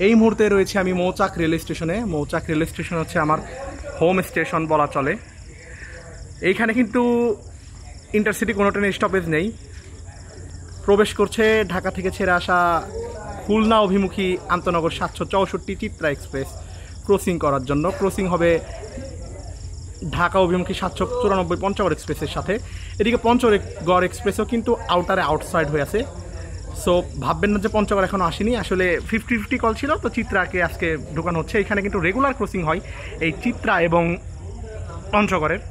এই মুহূর্তে রয়েছে আমি মৌচাক রেল স্টেশনে। মৌচাক রেল স্টেশন হচ্ছে আমার হোম স্টেশন বলা চলে। এইখানে কিন্তু ইন্টারসিটি কোনো ট্রেনের স্টপেজ নেই। প্রবেশ করছে ঢাকা থেকে ছেড়ে আসা খুলনা অভিমুখী আন্তনগর 764 চিত্রা এক্সপ্রেস ক্রসিং করার জন্য। ক্রসিং হবে ঢাকা অভিমুখী 794 পঞ্চগড় এক্সপ্রেসের সাথে। এদিকে পঞ্চগড় এক্সপ্রেসও কিন্তু আউটসাইড হয়ে আছে। সো ভাববেন না যে পঞ্চগড় এখনও আসেনি, আসলে 50-50 কল ছিল, তো চিত্রাকে আজকে ঢোকানো হচ্ছে। এখানে কিন্তু রেগুলার ক্রসিং হয় এই চিত্রা এবং পঞ্চগড়ের,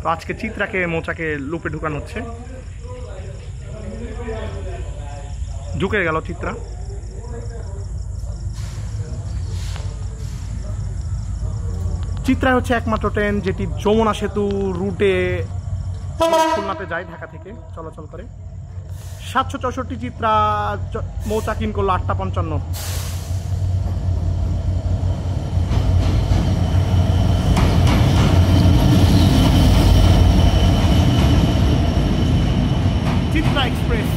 তো আজকে চিত্রাকে মৌচাকে লুপে ঢুকানো হচ্ছে। ঢুকে গেল চিত্রা। চিত্রা হচ্ছে একমাত্র ট্রেন যেটি যমুনা সেতু রুটে খুলনাতে যায়, ঢাকা থেকে চলাচল করে। 764 চিত্রা মৌচাক ইন করলো 8:55। চিত্রা এক্সপ্রেস